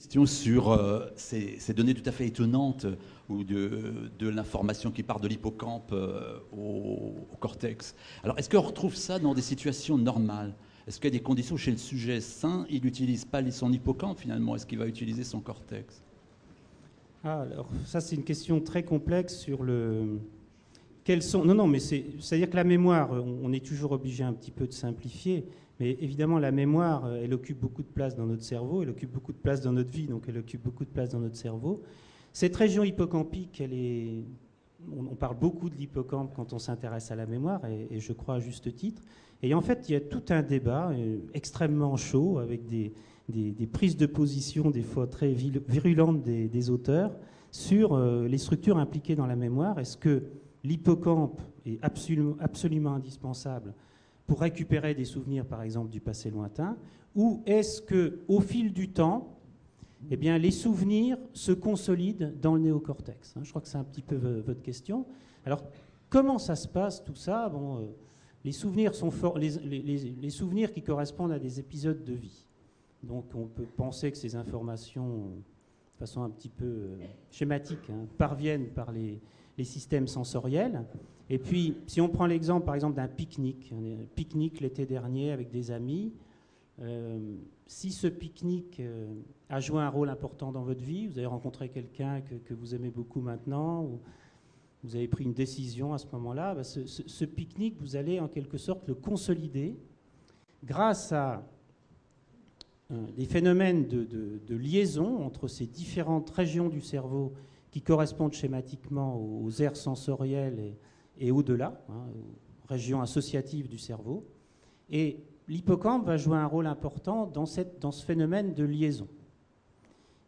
Question sur ces données tout à fait étonnantes ou de l'information qui part de l'hippocampe au cortex. Alors, est-ce qu'on retrouve ça dans des situations normales? Est-ce qu'il y a des conditions chez le sujet sain, il n'utilise pas son hippocampe finalement? Est-ce qu'il va utiliser son cortex? Alors, ça, c'est une question très complexe sur le... Quels sont... Non, mais c'est-à-dire que la mémoire, on est toujours obligé un petit peu de simplifier, mais évidemment, la mémoire, elle occupe beaucoup de place dans notre cerveau, elle occupe beaucoup de place dans notre vie, donc elle occupe beaucoup de place dans notre cerveau. Cette région hippocampique, elle est... On parle beaucoup de l'hippocampe quand on s'intéresse à la mémoire, et je crois à juste titre. Et en fait, il y a tout un débat extrêmement chaud, avec des prises de position des fois très virulentes des auteurs, sur les structures impliquées dans la mémoire. Est-ce que l'hippocampe est absolument indispensable pour récupérer des souvenirs, par exemple, du passé lointain, ou est-ce qu'au fil du temps, eh bien, les souvenirs se consolident dans le néocortex? Je crois que c'est un petit peu votre question. Alors, comment ça se passe, tout ça? Bon, les souvenirs sont les souvenirs qui correspondent à des épisodes de vie. Donc, on peut penser que ces informations, de façon un petit peu schématique, parviennent par les systèmes sensoriels. Et puis, si on prend l'exemple, par exemple, d'un pique-nique l'été dernier avec des amis, si ce pique-nique a joué un rôle important dans votre vie, vous avez rencontré quelqu'un que vous aimez beaucoup maintenant, ou vous avez pris une décision à ce moment-là, bah ce pique-nique, vous allez en quelque sorte le consolider grâce à des phénomènes de liaison entre ces différentes régions du cerveau qui correspondent schématiquement aux aires sensorielles et au-delà, aux régions associatives du cerveau. Et l'hippocampe va jouer un rôle important dans ce phénomène de liaison.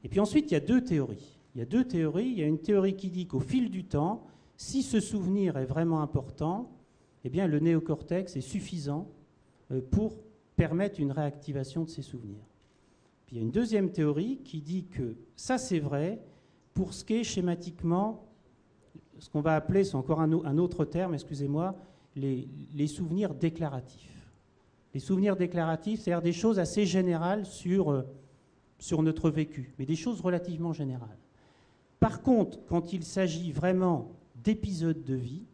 Et puis ensuite, il y a deux théories. Il y a une théorie qui dit qu'au fil du temps, si ce souvenir est vraiment important, eh bien, le néocortex est suffisant pour permettre une réactivation de ces souvenirs. Puis il y a une deuxième théorie qui dit que ça, c'est vrai pour ce qui est schématiquement, ce qu'on va appeler, c'est encore un autre terme, excusez-moi, les souvenirs déclaratifs. Les souvenirs déclaratifs, c'est-à-dire des choses assez générales sur notre vécu, mais des choses relativement générales. Par contre, quand il s'agit vraiment d'épisodes de vie,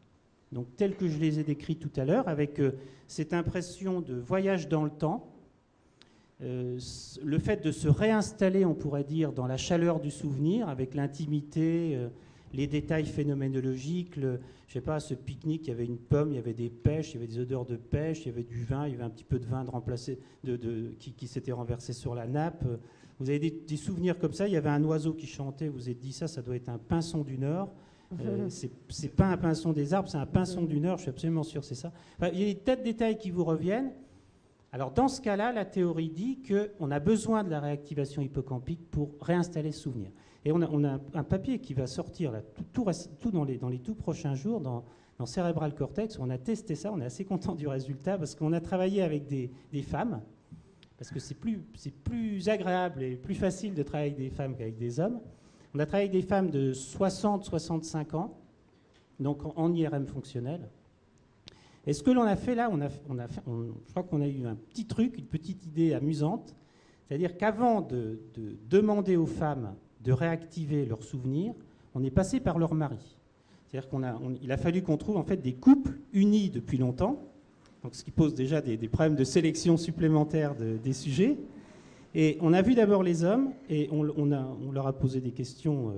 donc tels que je les ai décrits tout à l'heure, avec cette impression de voyage dans le temps, le fait de se réinstaller, on pourrait dire, dans la chaleur du souvenir, avec l'intimité, les détails phénoménologiques, je ne sais pas, ce pique-nique, il y avait une pomme, il y avait des pêches, il y avait des odeurs de pêche, il y avait du vin, il y avait un petit peu de vin qui s'était renversé sur la nappe. Vous avez des souvenirs comme ça, il y avait un oiseau qui chantait, vous vous êtes dit ça doit être un pinson du Nord. C'est pas un pinson des arbres, c'est un pinson du Nord, je suis absolument sûr, c'est ça. Enfin, il y a des tas de détails qui vous reviennent. Alors dans ce cas-là, la théorie dit qu'on a besoin de la réactivation hippocampique pour réinstaller ce souvenir. Et on a un papier qui va sortir là, tout dans les tout prochains jours dans Cerebral Cortex. On a testé ça, on est assez content du résultat parce qu'on a travaillé avec des femmes, parce que c'est plus agréable et plus facile de travailler avec des femmes qu'avec des hommes. On a travaillé avec des femmes de 60-65 ans, donc en IRM fonctionnel. Et ce que l'on a fait là, je crois qu'on a eu un petit truc, une petite idée amusante, c'est-à-dire qu'avant de demander aux femmes de réactiver leurs souvenirs, on est passé par leur mari. C'est-à-dire qu'il a fallu qu'on trouve en fait des couples unis depuis longtemps, donc ce qui pose déjà des problèmes de sélection supplémentaires des sujets. Et on a vu d'abord les hommes et on leur a posé des questions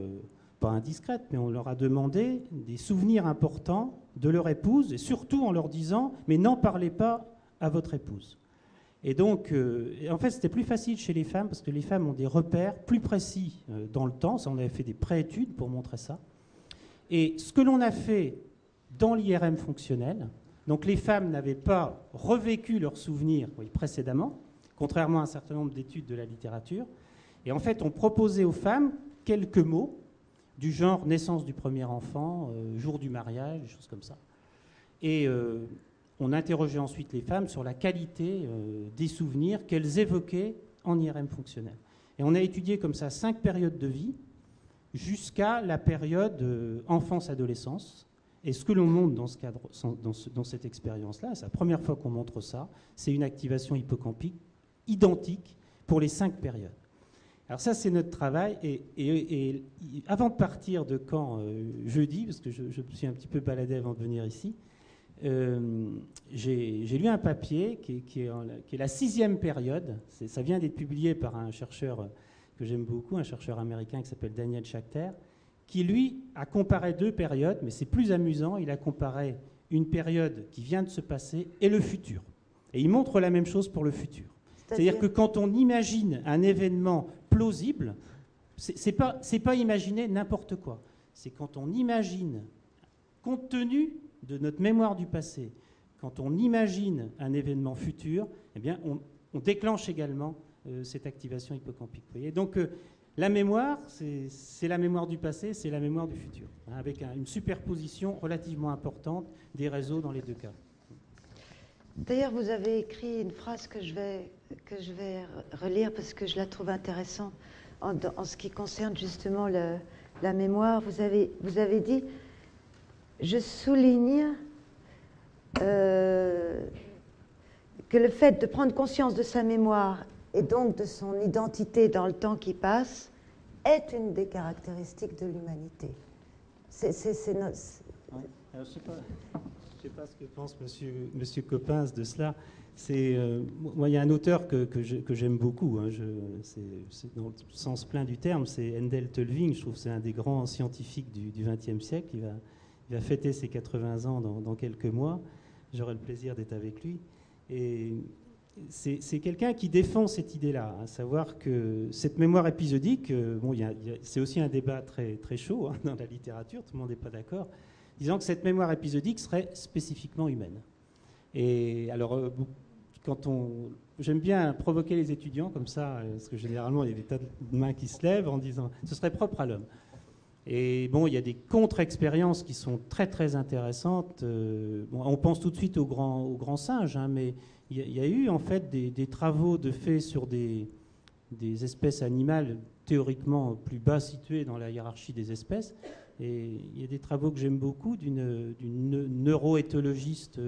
pas indiscrètes, mais on leur a demandé des souvenirs importants de leur épouse, et surtout en leur disant « mais n'en parlez pas à votre épouse ». Et donc, en fait, c'était plus facile chez les femmes, parce que les femmes ont des repères plus précis dans le temps. Ça, on avait fait des pré-études pour montrer ça. Et ce que l'on a fait dans l'IRM fonctionnel, donc les femmes n'avaient pas revécu leurs souvenirs précédemment, contrairement à un certain nombre d'études de la littérature. Et en fait, on proposait aux femmes quelques mots du genre naissance du premier enfant, jour du mariage, des choses comme ça. Et on interrogeait ensuite les femmes sur la qualité des souvenirs qu'elles évoquaient en IRM fonctionnel. Et on a étudié comme ça 5 périodes de vie jusqu'à la période enfance-adolescence. Et ce que l'on montre dans ce cadre, dans cette expérience-là, c'est la première fois qu'on montre ça, c'est une activation hippocampique identique pour les 5 périodes. Alors ça, c'est notre travail. Et avant de partir de Caen jeudi, parce que je me suis un petit peu baladé avant de venir ici, j'ai lu un papier qui est la 6e période. Ça vient d'être publié par un chercheur que j'aime beaucoup, un chercheur américain qui s'appelle Daniel Schachter, qui, lui, a comparé 2 périodes, mais c'est plus amusant. Il a comparé une période qui vient de se passer et le futur. Et il montre la même chose pour le futur. C'est-à-dire que quand on imagine un événement plausible, c'est pas imaginer n'importe quoi. C'est quand on imagine, compte tenu de notre mémoire du passé, quand on imagine un événement futur, eh bien, on déclenche également cette activation hippocampique. Vous voyez, donc, la mémoire, c'est la mémoire du passé, c'est la mémoire du futur, hein, avec une superposition relativement importante des réseaux dans les 2 cas. D'ailleurs, vous avez écrit une phrase que je vais relire parce que je la trouve intéressante en ce qui concerne justement la mémoire. Vous avez dit, je souligne que le fait de prendre conscience de sa mémoire et donc de son identité dans le temps qui passe est une des caractéristiques de l'humanité. Ouais. Alors, je ne sais pas ce que pense monsieur Coppens de cela. Moi, il y a un auteur que j'aime beaucoup, hein, c'est dans le sens plein du terme, c'est Endel Tulving. Je trouve que c'est un des grands scientifiques du XXe siècle. Il va fêter ses 80 ans dans quelques mois. J'aurai le plaisir d'être avec lui. Et c'est quelqu'un qui défend cette idée-là, à savoir que cette mémoire épisodique, c'est aussi un débat très, très chaud, hein, dans la littérature, tout le monde n'est pas d'accord, disant que cette mémoire épisodique serait spécifiquement humaine. Et alors, j'aime bien provoquer les étudiants comme ça, parce que généralement, il y a des tas de mains qui se lèvent en disant « ce serait propre à l'homme ». Et bon, il y a des contre-expériences qui sont très, très intéressantes. On pense tout de suite aux grands singes, hein, mais il y a eu en fait des travaux de fait sur des espèces animales théoriquement plus bas situées dans la hiérarchie des espèces. Et il y a des travaux que j'aime beaucoup d'une neuroéthologiste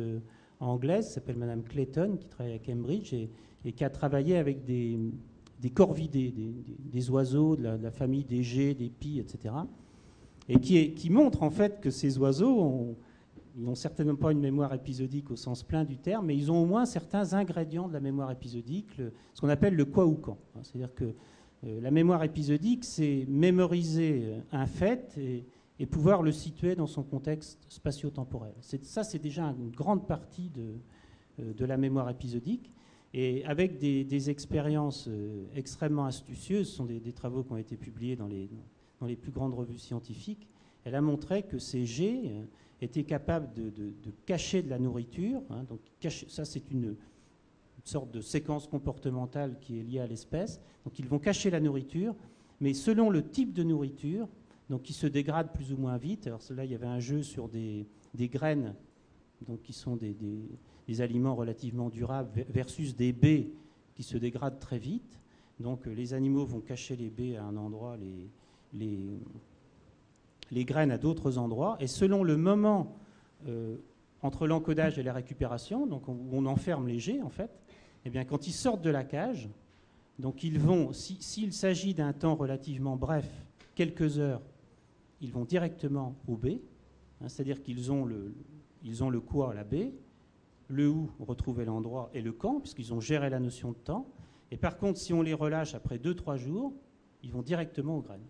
anglaise, qui s'appelle Madame Clayton, qui travaille à Cambridge et qui a travaillé avec des corvidés, des oiseaux de la famille des geais, des pies, etc. Et qui montre en fait que ces oiseaux ils n'ont certainement pas une mémoire épisodique au sens plein du terme, mais ils ont au moins certains ingrédients de la mémoire épisodique, ce qu'on appelle le quoi ou quand. C'est-à-dire que la mémoire épisodique, c'est mémoriser un fait et pouvoir le situer dans son contexte spatio-temporel. Ça, c'est déjà une grande partie de la mémoire épisodique. Et avec des expériences extrêmement astucieuses, ce sont des travaux qui ont été publiés dans les plus grandes revues scientifiques, elle a montré que ces geais étaient capables de cacher de la nourriture. Hein, donc ça, c'est une sorte de séquence comportementale qui est liée à l'espèce. Donc ils vont cacher la nourriture, mais selon le type de nourriture, donc qui se dégrade plus ou moins vite. Alors là, il y avait un jeu sur des graines, donc qui sont des aliments relativement durables, versus des baies qui se dégradent très vite. Donc les animaux vont cacher les baies à un endroit, les graines à d'autres endroits, et selon le moment entre l'encodage et la récupération, donc où on enferme les geais en fait, eh bien quand ils sortent de la cage, donc ils vont, s'il s'agit d'un temps relativement bref, quelques heures, ils vont directement aux baies, hein, c'est-à-dire qu'ils ont le quoi, la baie, le où, retrouver l'endroit, et le quand, puisqu'ils ont géré la notion de temps. Et par contre, si on les relâche après 2-3 jours, ils vont directement aux graines.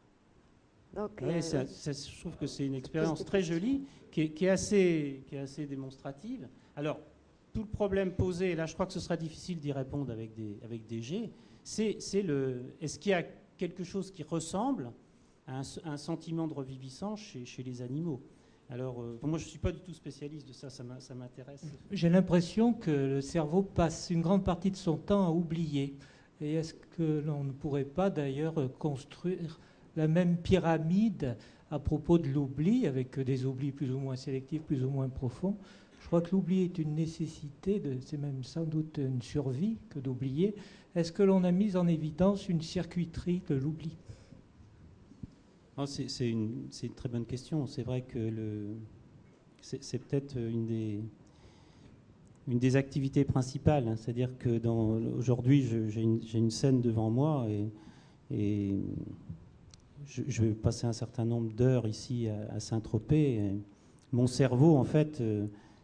Donc, je trouve que c'est une expérience très jolie, qui est assez démonstrative. Alors, tout le problème posé, et là je crois que ce sera difficile d'y répondre avec des G, est-ce qu'il y a quelque chose qui ressemble à un sentiment de reviviscence chez les animaux? Alors, moi je ne suis pas du tout spécialiste de ça, ça m'intéresse. J'ai l'impression que le cerveau passe une grande partie de son temps à oublier. Et est-ce que l'on ne pourrait pas d'ailleurs construire la même pyramide à propos de l'oubli, avec des oublis plus ou moins sélectifs, plus ou moins profonds? Je crois que l'oubli est une nécessité, c'est même sans doute une survie que d'oublier. Est-ce que l'on a mis en évidence une circuiterie de l'oubli? C'est une très bonne question. C'est vrai que c'est peut-être une des activités principales. Hein. C'est-à-dire que aujourd'hui, j'ai une scène devant moi et Et je vais passer un certain nombre d'heures ici à Saint-Tropez. Mon cerveau, en fait,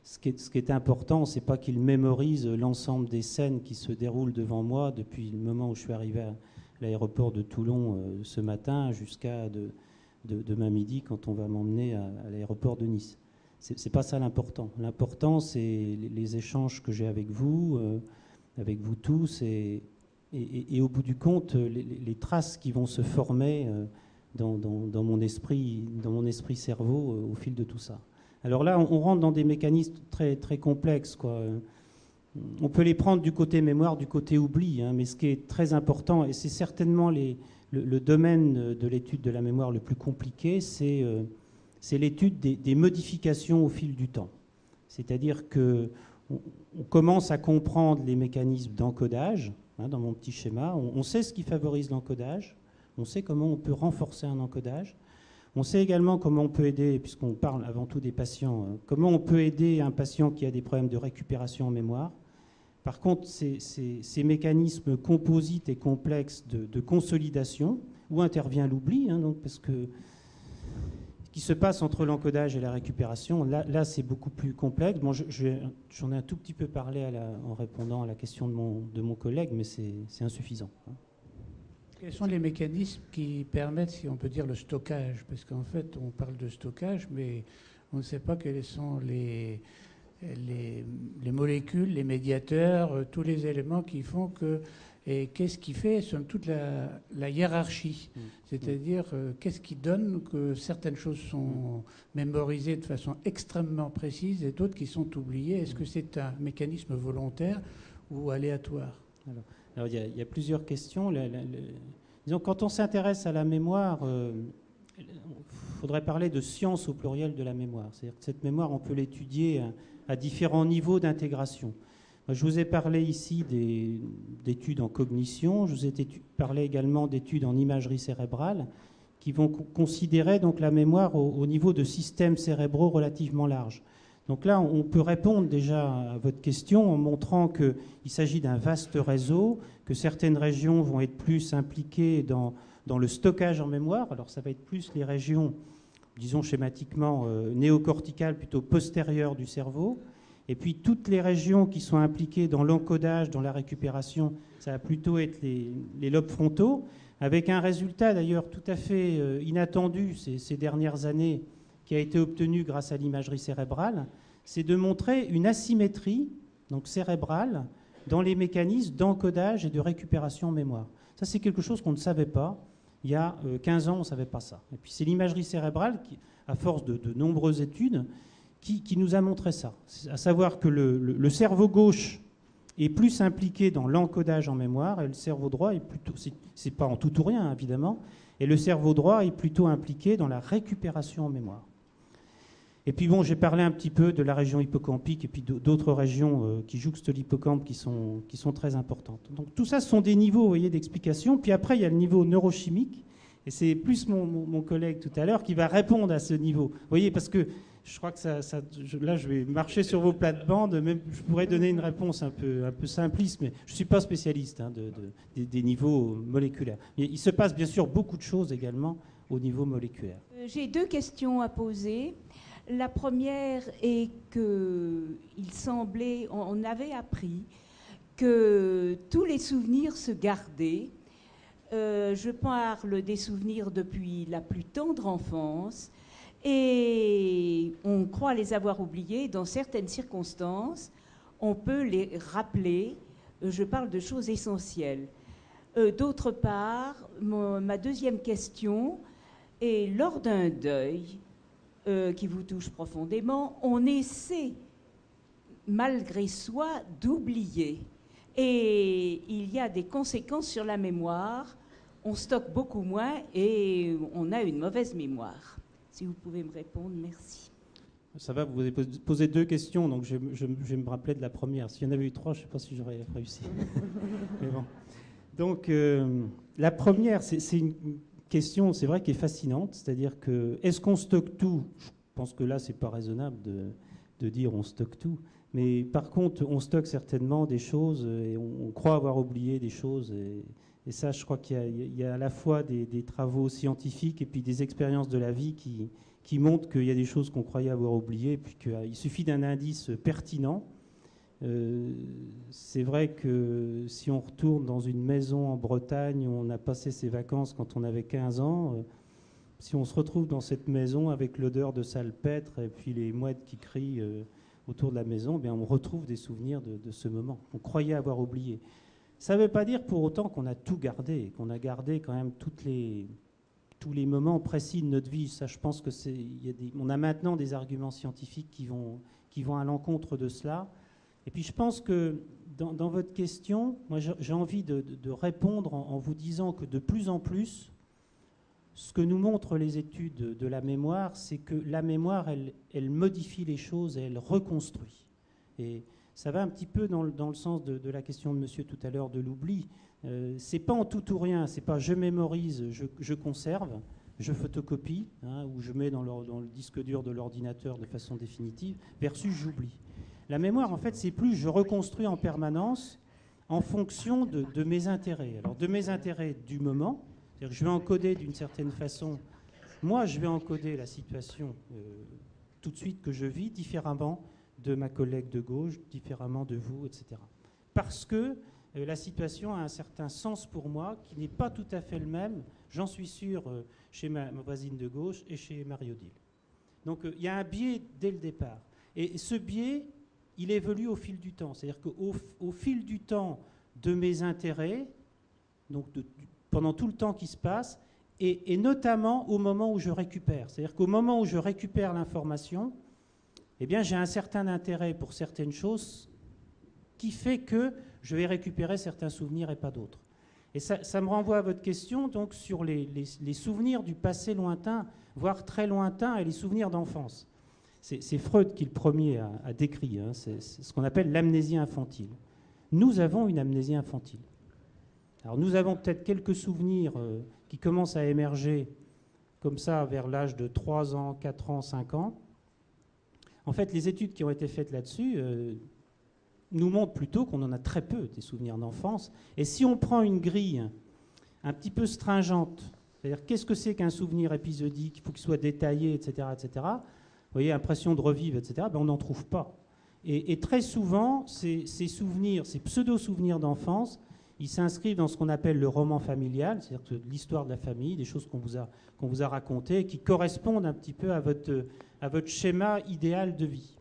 ce qui est important, c'est pas qu'il mémorise l'ensemble des scènes qui se déroulent devant moi depuis le moment où je suis arrivé à l'aéroport de Toulon ce matin jusqu'à demain midi quand on va m'emmener à l'aéroport de Nice. C'est pas ça l'important. L'important, c'est les échanges que j'ai avec vous tous, et au bout du compte, les traces qui vont se former dans mon esprit cerveau au fil de tout ça. Alors là, on rentre dans des mécanismes très, très complexes, quoi. On peut les prendre du côté mémoire, du côté oubli, hein, mais ce qui est très important, et c'est certainement le domaine de l'étude de la mémoire le plus compliqué, c'est l'étude des modifications au fil du temps. C'est-à-dire qu'on commence à comprendre les mécanismes d'encodage, hein, dans mon petit schéma. On sait ce qui favorise l'encodage, on sait comment on peut renforcer un encodage. On sait également comment on peut aider, puisqu'on parle avant tout des patients, comment on peut aider un patient qui a des problèmes de récupération en mémoire. Par contre, ces mécanismes composites et complexes de consolidation, où intervient l'oubli, hein, donc, parce que ce qui se passe entre l'encodage et la récupération, là c'est beaucoup plus complexe. Bon, j'en ai un tout petit peu parlé en répondant à la question de mon collègue, mais c'est insuffisant, hein. Quels sont les mécanismes qui permettent, si on peut dire, le stockage? Parce qu'en fait, on parle de stockage, mais on ne sait pas quels sont les molécules, les médiateurs, tous les éléments qui font que... Et qu'est-ce qui fait, somme toute, la hiérarchie? C'est-à-dire, qu'est-ce qui donne que certaines choses sont mémorisées de façon extrêmement précise et d'autres qui sont oubliées? Est-ce que c'est un mécanisme volontaire ou aléatoire? Alors, il y a plusieurs questions. Disons, quand on s'intéresse à la mémoire, il faudrait parler de science au pluriel de la mémoire. C'est-à-dire que cette mémoire, on peut l'étudier à différents niveaux d'intégration. Je vous ai parlé ici d'études en cognition, je vous ai parlé également d'études en imagerie cérébrale qui vont considérer donc la mémoire au niveau de systèmes cérébraux relativement larges. Donc là, on peut répondre déjà à votre question en montrant qu'il s'agit d'un vaste réseau, que certaines régions vont être plus impliquées dans le stockage en mémoire. Alors ça va être plus les régions, disons schématiquement, néocorticales, plutôt postérieures du cerveau. Et puis toutes les régions qui sont impliquées dans l'encodage, dans la récupération, ça va plutôt être les lobes frontaux, avec un résultat d'ailleurs tout à fait inattendu ces dernières années, qui a été obtenu grâce à l'imagerie cérébrale, c'est de montrer une asymétrie donc cérébrale dans les mécanismes d'encodage et de récupération en mémoire. Ça, c'est quelque chose qu'on ne savait pas. Il y a 15 ans, on ne savait pas ça. Et puis c'est l'imagerie cérébrale, qui, à force de nombreuses études, qui nous a montré ça. À savoir que le cerveau gauche est plus impliqué dans l'encodage en mémoire et le cerveau droit est plutôt, c'est pas en tout ou rien évidemment, et le cerveau droit est plutôt impliqué dans la récupération en mémoire. Et puis bon, j'ai parlé un petit peu de la région hippocampique et puis d'autres régions qui jouxtent l'hippocampe qui sont très importantes. Donc tout ça, ce sont des niveaux, vous voyez, d'explication. Puis après, il y a le niveau neurochimique, et c'est plus mon collègue tout à l'heure qui va répondre à ce niveau. Vous voyez, parce que je crois que là, je vais marcher sur vos plates-bandes. Même, je pourrais donner une réponse un peu simpliste, mais je ne suis pas spécialiste hein, des niveaux moléculaires. Mais il se passe bien sûr beaucoup de choses également au niveau moléculaire. J'ai deux questions à poser. La première est qu'il semblait, on avait appris que tous les souvenirs se gardaient. Je parle des souvenirs depuis la plus tendre enfance et on croit les avoir oubliés. Dans certaines circonstances, on peut les rappeler. Je parle de choses essentielles. D'autre part, ma deuxième question est lors d'un deuil qui vous touche profondément, on essaie, malgré soi, d'oublier. Et il y a des conséquences sur la mémoire. On stocke beaucoup moins et on a une mauvaise mémoire. Si vous pouvez me répondre, merci. Ça va, vous avez posé deux questions, donc je vais me rappeler de la première. S'il y en avait eu trois, je ne sais pas si j'aurais réussi. Mais bon. Donc, la première, c'est une question, c'est vrai, qui est fascinante, c'est-à-dire que est-ce qu'on stocke tout? Je pense que là, c'est pas raisonnable de dire on stocke tout, mais par contre, on stocke certainement des choses et on croit avoir oublié des choses et Et ça, je crois qu'il y a à la fois des travaux scientifiques et puis des expériences de la vie qui montrent qu'il y a des choses qu'on croyait avoir oubliées, et puis qu'il suffit d'un indice pertinent. C'est vrai que si on retourne dans une maison en Bretagne où on a passé ses vacances quand on avait 15 ans, si on se retrouve dans cette maison avec l'odeur de salpêtre et puis les mouettes qui crient autour de la maison, bien on retrouve des souvenirs de ce moment qu'on croyait avoir oublié. Ça ne veut pas dire pour autant qu'on a tout gardé, qu'on a gardé quand même tous les moments précis de notre vie. Ça, je pense que on a maintenant des arguments scientifiques qui vont à l'encontre de cela. Et puis je pense que dans votre question, moi j'ai envie de répondre en vous disant que de plus en plus, ce que nous montrent les études de la mémoire, c'est que la mémoire, elle modifie les choses et elle reconstruit. Et ça va un petit peu dans le sens de la question de monsieur tout à l'heure de l'oubli. C'est pas en tout ou rien, c'est pas je mémorise, je conserve, je photocopie, ou je mets dans le disque dur de l'ordinateur de façon définitive, versus j'oublie. La mémoire, en fait, c'est plus je reconstruis en permanence en fonction de mes intérêts. Alors, de mes intérêts du moment, c'est-à-dire que je vais encoder d'une certaine façon, moi, je vais encoder la situation tout de suite que je vis différemment de ma collègue de gauche, différemment de vous, etc. Parce que la situation a un certain sens pour moi qui n'est pas tout à fait le même, j'en suis sûr, chez ma voisine de gauche et chez Marie-Odile. Donc, il y a un biais dès le départ. Et ce biais, il évolue au fil du temps. C'est-à-dire qu'au fil du temps de mes intérêts, donc pendant tout le temps qui se passe, et notamment au moment où je récupère. C'est-à-dire qu'au moment où je récupère l'information, eh bien, j'ai un certain intérêt pour certaines choses qui fait que je vais récupérer certains souvenirs et pas d'autres. Et ça me renvoie à votre question donc, sur les souvenirs du passé lointain, voire très lointain, et les souvenirs d'enfance. C'est Freud qui est le premier à décrire, c'est ce qu'on appelle l'amnésie infantile. Nous avons une amnésie infantile. Alors nous avons peut-être quelques souvenirs qui commencent à émerger comme ça vers l'âge de 3 ans, 4 ans, 5 ans. En fait, les études qui ont été faites là-dessus nous montrent plutôt qu'on en a très peu des souvenirs d'enfance. Et si on prend une grille un petit peu stringente, c'est-à-dire qu'est-ce que c'est qu'un souvenir épisodique, il faut qu'il soit détaillé, etc., etc., vous voyez, impression de revivre, etc., ben on n'en trouve pas. Et très souvent, ces souvenirs, ces pseudo-souvenirs d'enfance, ils s'inscrivent dans ce qu'on appelle le roman familial, c'est-à-dire l'histoire de la famille, des choses qu'on vous a racontées, qui correspondent un petit peu à votre schéma idéal de vie.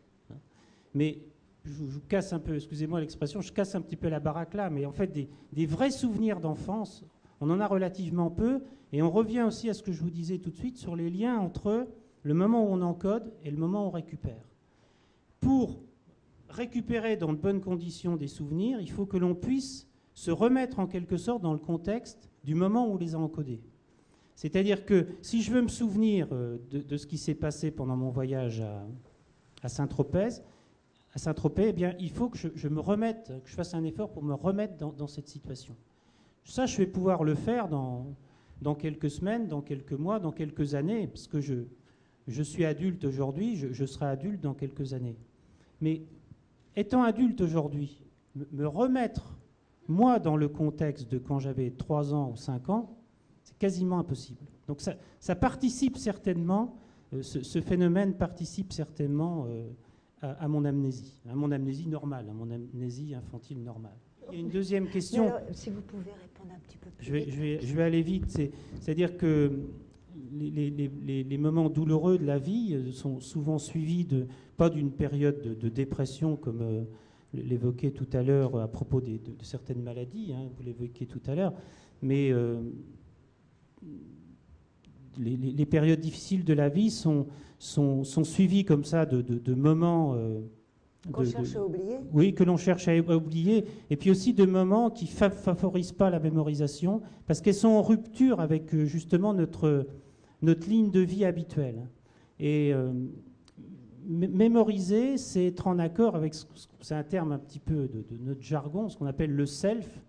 Mais je vous casse un peu, excusez-moi l'expression, je casse un petit peu la baraque là, mais en fait, des vrais souvenirs d'enfance, on en a relativement peu, et on revient aussi à ce que je vous disais tout de suite sur les liens entre le moment où on encode et le moment où on récupère. Pour récupérer dans de bonnes conditions des souvenirs, il faut que l'on puisse se remettre en quelque sorte dans le contexte du moment où on les a encodés. C'est-à-dire que si je veux me souvenir de ce qui s'est passé pendant mon voyage à Saint-Tropez, eh bien, il faut que je me remette, que je fasse un effort pour me remettre dans cette situation. Ça, je vais pouvoir le faire dans quelques semaines, dans quelques mois, dans quelques années, parce que je suis adulte aujourd'hui, je serai adulte dans quelques années. Mais étant adulte aujourd'hui, me remettre, moi, dans le contexte de quand j'avais 3 ans ou 5 ans, c'est quasiment impossible. Donc ça participe certainement, ce phénomène participe certainement à mon amnésie normale, à mon amnésie infantile normale. Il y a une deuxième question. Alors, si vous pouvez répondre un petit peu plus vite. Je vais aller vite. C'est-à-dire que les moments douloureux de la vie sont souvent suivis pas d'une période de dépression comme l'évoquait tout à l'heure à propos de certaines maladies, vous l'évoquiez tout à l'heure, mais les périodes difficiles de la vie sont suivies comme ça de moments... Qu'on cherche à oublier. Oui, que l'on cherche à oublier, et puis aussi de moments qui ne favorisent pas la mémorisation, parce qu'elles sont en rupture avec justement notre ligne de vie habituelle. Et mémoriser, c'est être en accord avec, c'est un terme un petit peu de notre jargon, ce qu'on appelle le self,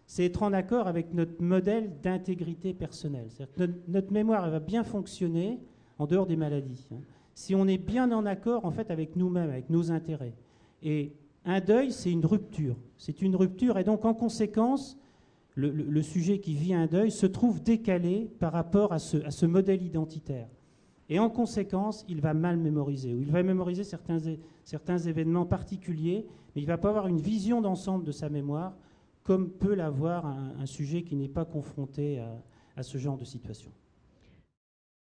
c'est être en accord avec notre modèle d'intégrité personnelle. C'est-à-dire que notre mémoire elle va bien fonctionner en dehors des maladies. Si on est bien en accord en fait avec nous-mêmes, avec nos intérêts. Et un deuil, c'est une rupture. C'est une rupture, et donc en conséquence, le sujet qui vit un deuil se trouve décalé par rapport à ce modèle identitaire. Et en conséquence, il va mal mémoriser, ou il va mémoriser certains événements particuliers, mais il ne va pas avoir une vision d'ensemble de sa mémoire, comme peut l'avoir un sujet qui n'est pas confronté à ce genre de situation.